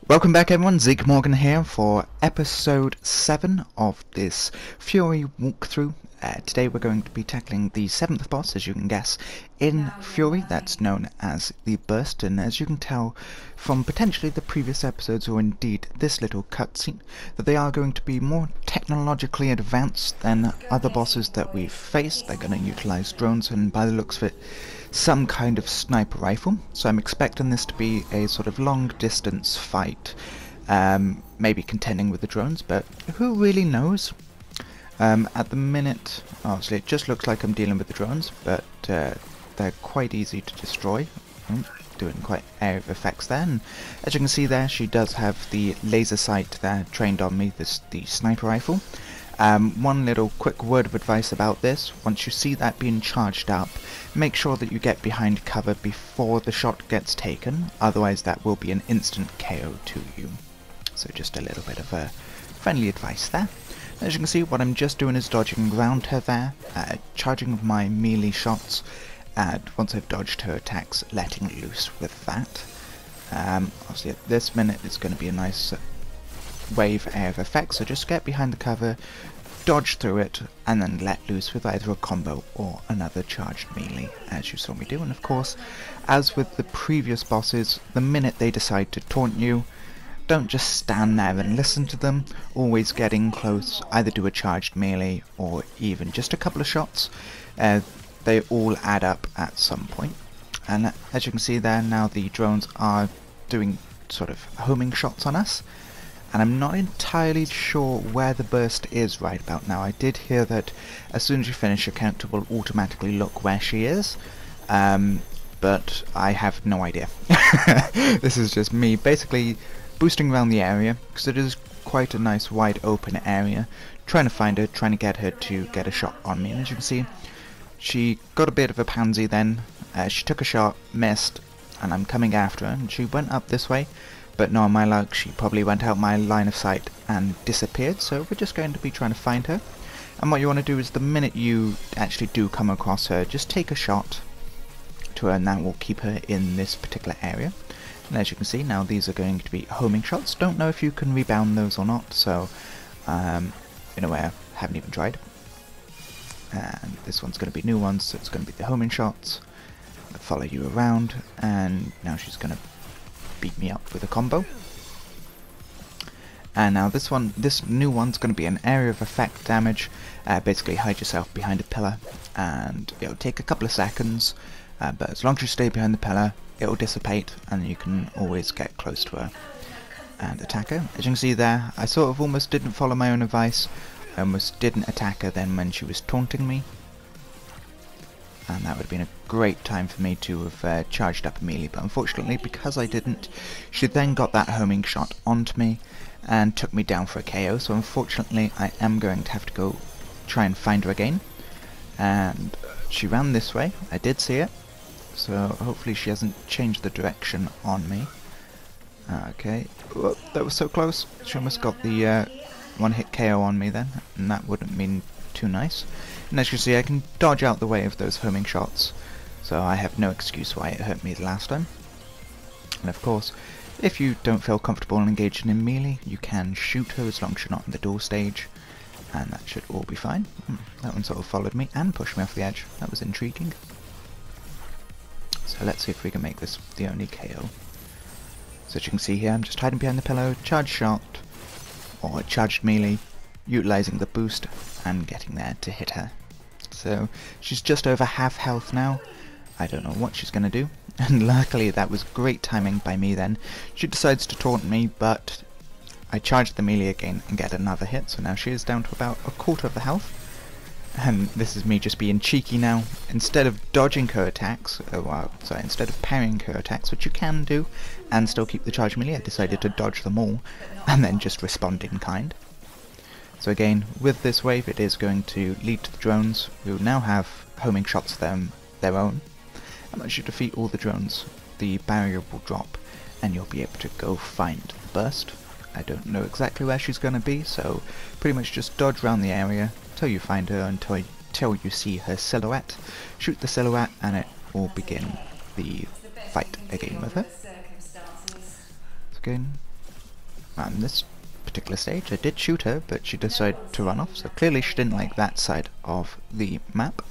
Welcome back everyone, Zeke here for episode 7 of this Furi walkthrough. Today we're going to be tackling the 7th boss, as you can guess, in Furi, that's known as the Burst, and as you can tell from potentially the previous episodes, or indeed this little cutscene, that they are going to be more technologically advanced than other bosses that we've faced. They're going to utilize drones, and by the looks of it, some kind of sniper rifle, so I'm expecting this to be a sort of long distance fight, maybe contending with the drones, but who really knows? At the minute, obviously it just looks like I'm dealing with the drones, but they're quite easy to destroy. Doing quite area of effects there, and as you can see there, she does have the laser sight there trained on me, the sniper rifle. One little quick word of advice about this: once you see that being charged up, make sure that you get behind cover before the shot gets taken, otherwise that will be an instant KO to you. So just a little bit of friendly advice there. As you can see, what I'm just doing is dodging around her there, charging with my melee shots, and once I've dodged her attacks, letting loose with that. Obviously at this minute it's going to be a nice wave area of effects, so just get behind the cover, dodge through it, and then let loose with either a combo or another charged melee, as you saw me do. And of course, as with the previous bosses, the minute they decide to taunt you, don't just stand there and listen to them, always get in close, either do a charged melee or even just a couple of shots. They all add up at some point. And as you can see there, now the drones are doing sort of homing shots on us. And I'm not entirely sure where the burst is right about now. I did hear that as soon as you finish, your character will automatically look where she is, but I have no idea. This is just me basically boosting around the area, because it is quite a nice wide open area, trying to find her, trying to get her to get a shot on me. And as you can see, she got a bit of a pansy then. She took a shot, missed, and I'm coming after her, and she went up this way. But knowing my luck, she probably went out my line of sight and disappeared, so we're just going to be trying to find her. And what you want to do is, the minute you actually do come across her, just take a shot to her, and that will keep her in this particular area. And as you can see, now these are going to be homing shots. Don't know if you can rebound those or not, so in a way I haven't even tried. And this one's going to be new ones, so it's going to be the homing shots. Follow you around, and now she's going to beat me up with a combo. And now this new one's going to be an area of effect damage. Basically hide yourself behind a pillar, and it'll take a couple of seconds, but as long as you stay behind the pillar, it'll dissipate, and you can always get close to her and attack her. As you can see there, I sort of almost didn't follow my own advice. I almost didn't attack her then when she was taunting me, and that would have been a great time for me to have charged up immediately, but unfortunately, because I didn't, she then got that homing shot onto me and took me down for a KO. So unfortunately I am going to have to go try and find her again. And she ran this way, I did see it, so hopefully she hasn't changed the direction on me. Okay, whoa, that was so close. She almost got the one hit KO on me then, and that wouldn't mean too nice. And as you see, I can dodge out the way of those homing shots, so I have no excuse why it hurt me the last time. And of course, if you don't feel comfortable engaging in melee, you can shoot her as long as you're not in the door stage, and that should all be fine. That one sort of followed me and pushed me off the edge. That was intriguing. So let's see if we can make this the only KO. So as you can see here, I'm just hiding behind the pillow, charged shot, or charged melee, utilising the boost and getting there to hit her. So she's just over half health now. I don't know what she's going to do, and luckily that was great timing by me then. She decides to taunt me, but I charge the melee again and get another hit, so now she is down to about a quarter of the health. And this is me just being cheeky now. Instead of dodging her attacks, instead of parrying her attacks, which you can do and still keep the charge melee, I decided to dodge them all and then just respond in kind. So again, with this wave, it is going to lead to the drones, who now have homing shots of their own. And once you defeat all the drones, the barrier will drop, and you'll be able to go find the burst. I don't know exactly where she's going to be, so pretty much just dodge around the area till you find her, until you see her silhouette. Shoot the silhouette, and it will begin the fight again with her. So again, On this particular stage I did shoot her, but she decided to run off, so clearly she didn't like that side of the map.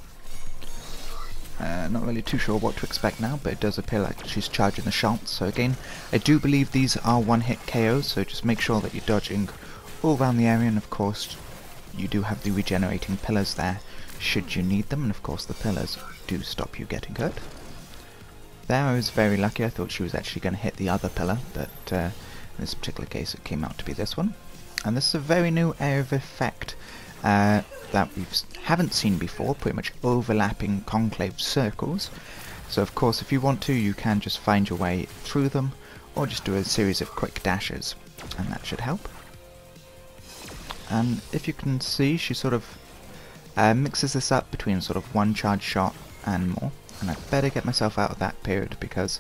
Not really too sure what to expect now, but it does appear like she's charging the shots. So again, I do believe these are one-hit KOs, so just make sure that you're dodging all around the area, and of course you do have the regenerating pillars there should you need them, and of course the pillars do stop you getting hurt. There I was very lucky. I thought she was actually going to hit the other pillar, but in this particular case it came out to be this one. And this is a very new area of effect that we haven't seen before, pretty much overlapping conclave circles. So of course if you want to, you can just find your way through them, or just do a series of quick dashes, and that should help. And if you can see, she sort of mixes this up between sort of one charge shot and more, and I'd better get myself out of that period, because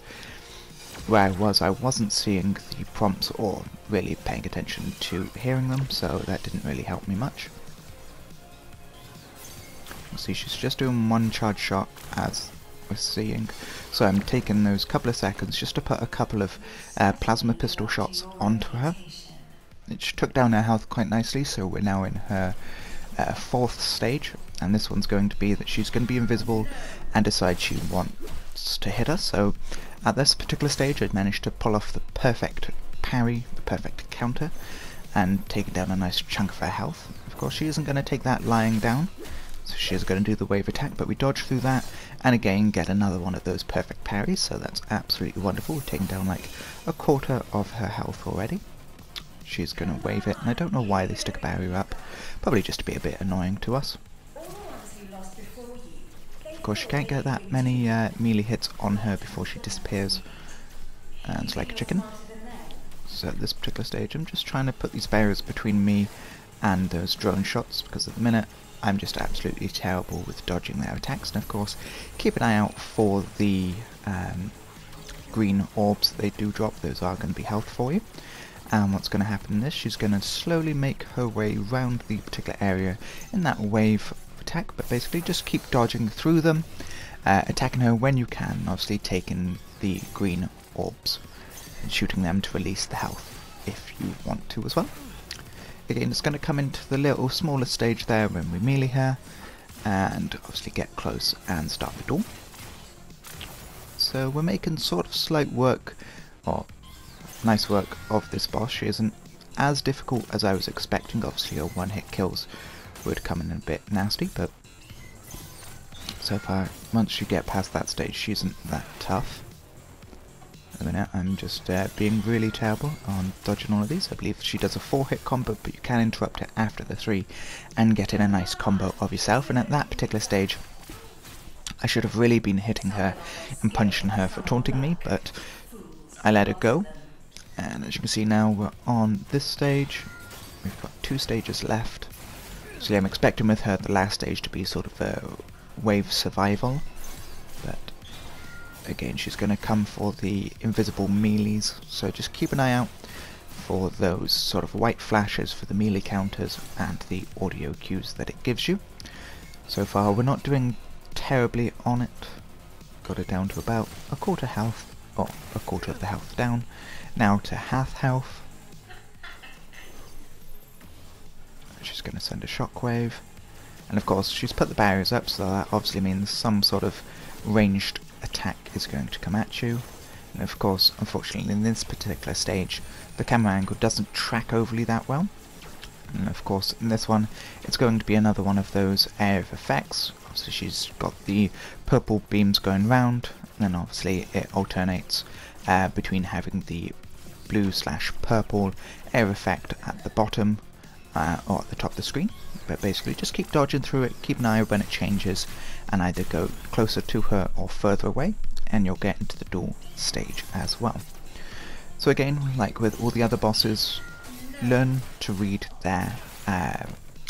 where I wasn't seeing the prompts or really paying attention to hearing them, so that didn't really help me much. See, she's just doing one charge shot as we're seeing, so I'm taking those couple of seconds just to put a couple of plasma pistol shots onto her. It took down her health quite nicely, so we're now in her fourth stage, and this one's going to be that she's going to be invisible and decide she wants to hit us. So at this particular stage I'd managed to pull off the perfect parry, the perfect counter, and taking down a nice chunk of her health. Of course she isn't going to take that lying down, so she is going to do the wave attack, but we dodge through that and again get another one of those perfect parries, so that's absolutely wonderful. We're taking down like a quarter of her health already. She's going to wave it, and I don't know why they stick a barrier up, probably just to be a bit annoying to us. Of course you can't get that many melee hits on her before she disappears, and it's like a chicken. So at this particular stage I'm just trying to put these barriers between me and those drone shots, because at the minute I'm just absolutely terrible with dodging their attacks. And of course keep an eye out for the green orbs that they do drop. Those are going to be health for you. And what's going to happen is she's going to slowly make her way around the particular area in that wave attack, but basically just keep dodging through them, attacking her when you can, obviously taking the green orbs and shooting them to release the health if you want to as well. Again, it's going to come into the little smaller stage there when we melee her, and obviously get close and start the duel. So we're making sort of slight work, or nice work, of this boss. She isn't as difficult as I was expecting. Obviously her one-hit kills would come in a bit nasty, but so far, once you get past that stage, she isn't that tough. At the minute, I'm just being really terrible on dodging all of these. I believe she does a 4-hit combo, but you can interrupt it after the 3 and get in a nice combo of yourself. And at that particular stage, I should have really been hitting her and punching her for taunting me, but I let her go. And as you can see now, we're on this stage. We've got 2 stages left. So yeah, I'm expecting with her the last stage to be sort of a wave survival, but again she's going to come for the invisible melees, so just keep an eye out for those sort of white flashes for the melee counters and the audio cues that it gives you. So far we're not doing terribly on it. Got it down to about a quarter health, or a quarter of the health down, now to half health. She's going to send a shockwave, and of course she's put the barriers up, so that obviously means some sort of ranged attack is going to come at you. And of course, unfortunately in this particular stage the camera angle doesn't track overly that well, and of course in this one it's going to be another one of those area of effects. Obviously she's got the purple beams going round, and then obviously it alternates between having the blue/purple area effect at the bottom or at the top of the screen. But basically just keep dodging through it, keep an eye when it changes, and either go closer to her or further away, and you'll get into the duel stage as well. So again, like with all the other bosses, learn to read their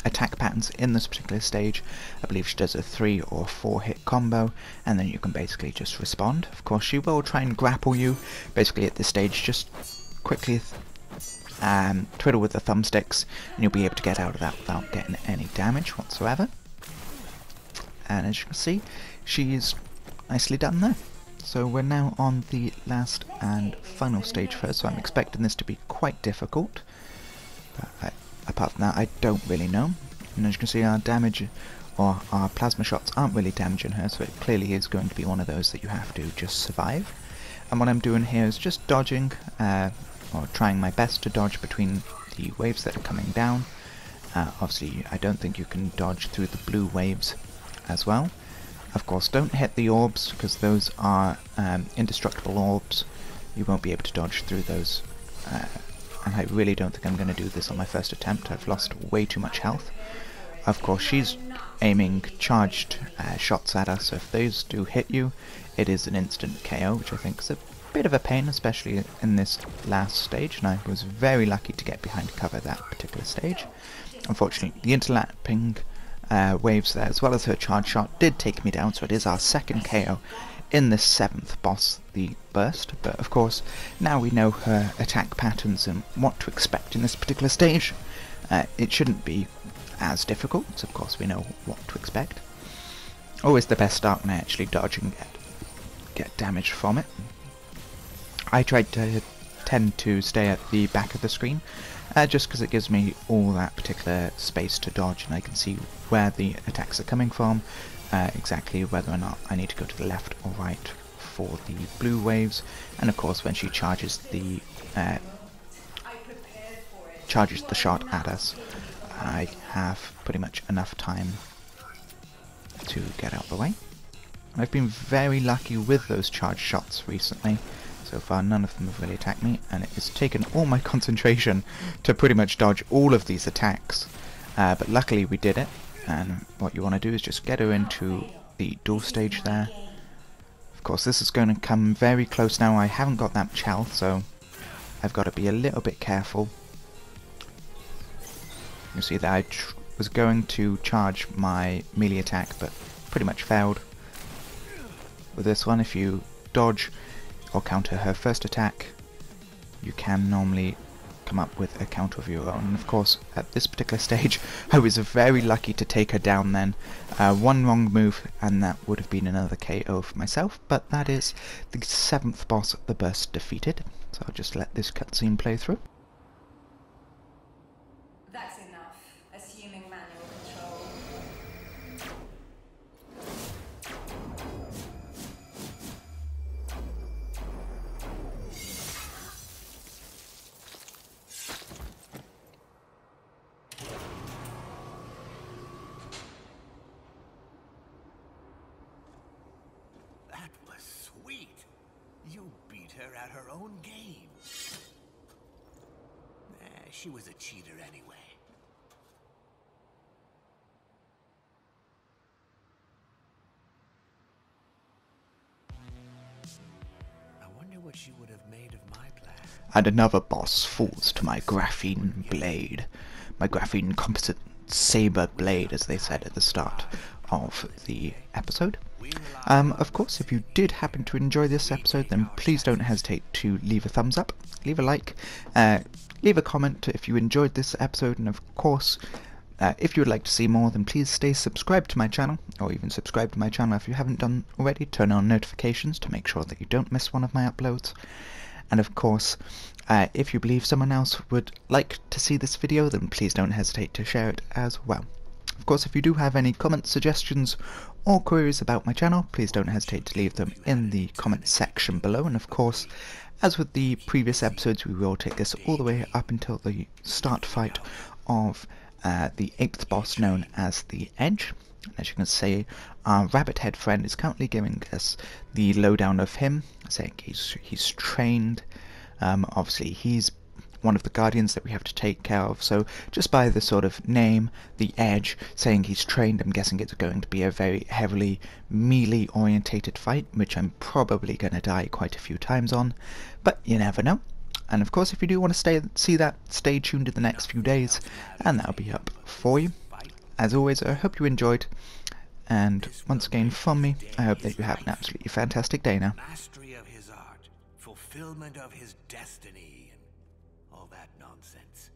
attack patterns in this particular stage. I believe she does a 3 or 4 hit combo, and then you can basically just respond. Of course she will try and grapple you. Basically at this stage just quickly twiddle with the thumbsticks and you'll be able to get out of that without getting any damage whatsoever. And as you can see, she's nicely done there. So we're now on the last and final stage for her, so I'm expecting this to be quite difficult. But apart from that, I don't really know. And as you can see, our damage or our plasma shots aren't really damaging her, so it clearly is going to be one of those that you have to just survive. And what I'm doing here is just dodging, or trying my best to dodge between the waves that are coming down. Obviously, I don't think you can dodge through the blue waves as well. Of course, don't hit the orbs, because those are indestructible orbs. You won't be able to dodge through those. And I really don't think I'm going to do this on my first attempt. I've lost way too much health. Of course, she's aiming charged shots at us, so if those do hit you, it is an instant KO, which I think is a bit of a pain, especially in this last stage, and I was very lucky to get behind cover that particular stage. Unfortunately, the interlapping waves there, as well as her charge shot, did take me down, so it is our second KO in the 7th boss, the Burst. But of course, now we know her attack patterns and what to expect in this particular stage. It shouldn't be as difficult, so of course we know what to expect. Always the best start when I actually dodge and get damage from it. I tend to stay at the back of the screen, just because it gives me all that particular space to dodge, and I can see where the attacks are coming from, exactly whether or not I need to go to the left or right for the blue waves, and of course when she charges the shot at us, I have pretty much enough time to get out of the way. I've been very lucky with those charge shots recently. So far none of them have really attacked me, and it has taken all my concentration to pretty much dodge all of these attacks. But luckily we did it, and what you want to do is just get her into the door stage there. Of course this is going to come very close now. I haven't got that much health, so I've got to be a little bit careful. You see that I was going to charge my melee attack, but pretty much failed. With this one, if you dodge or counter her first attack, you can normally come up with a counter of your own. And of course, at this particular stage, I was very lucky to take her down then. One wrong move, and that would have been another KO for myself, but that is the 7th boss, the Burst, defeated. So I'll just let this cutscene play through. That's enough. Assuming manual control. That was sweet. You beat her at her own game. She was a cheater anyway. I wonder what she would have made of my plan. And another boss falls to my graphene blade. My graphene composite saber blade, as they said at the start of the episode. Of course, if you did happen to enjoy this episode, then please don't hesitate to leave a thumbs up, leave a like, leave a comment if you enjoyed this episode, and of course, if you would like to see more, then please stay subscribed to my channel, or even subscribe to my channel if you haven't done already. Turn on notifications to make sure that you don't miss one of my uploads. And of course, if you believe someone else would like to see this video, then please don't hesitate to share it as well. Of course, if you do have any comments, suggestions, or queries about my channel, please don't hesitate to leave them in the comment section below. And of course, as with the previous episodes, we will take this all the way up until the start fight of the 8th boss, known as the Edge. As you can see, our rabbit head friend is currently giving us the lowdown of him, saying he's trained. Obviously, he's one of the guardians that we have to take care of, so just by the sort of name, the Edge, saying he's trained, I'm guessing it's going to be a very heavily melee-orientated fight, which I'm probably going to die quite a few times on, but you never know. And of course, if you do want to see that, stay tuned in the next few days, and that'll be up for you. As always, I hope you enjoyed, and once again from me, I hope that you have an absolutely fantastic day now. Mastery of his art, fulfillment of his destiny, and all that nonsense.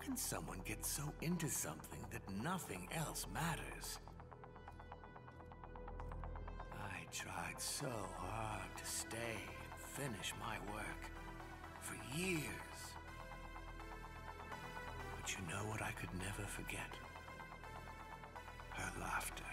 can someone get so into something that nothing else matters? I tried so hard to stay and finish my work for years. But you know what I could never forget? Her laughter.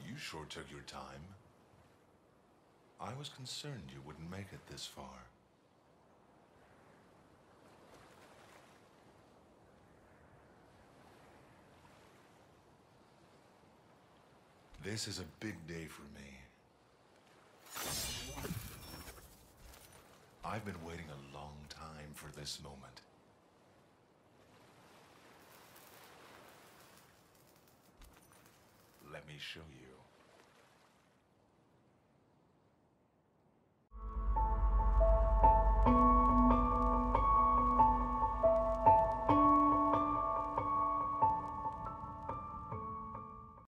You sure took your time. I was concerned you wouldn't make it this far. This is a big day for me. I've been waiting a long time for this moment. Let me show you.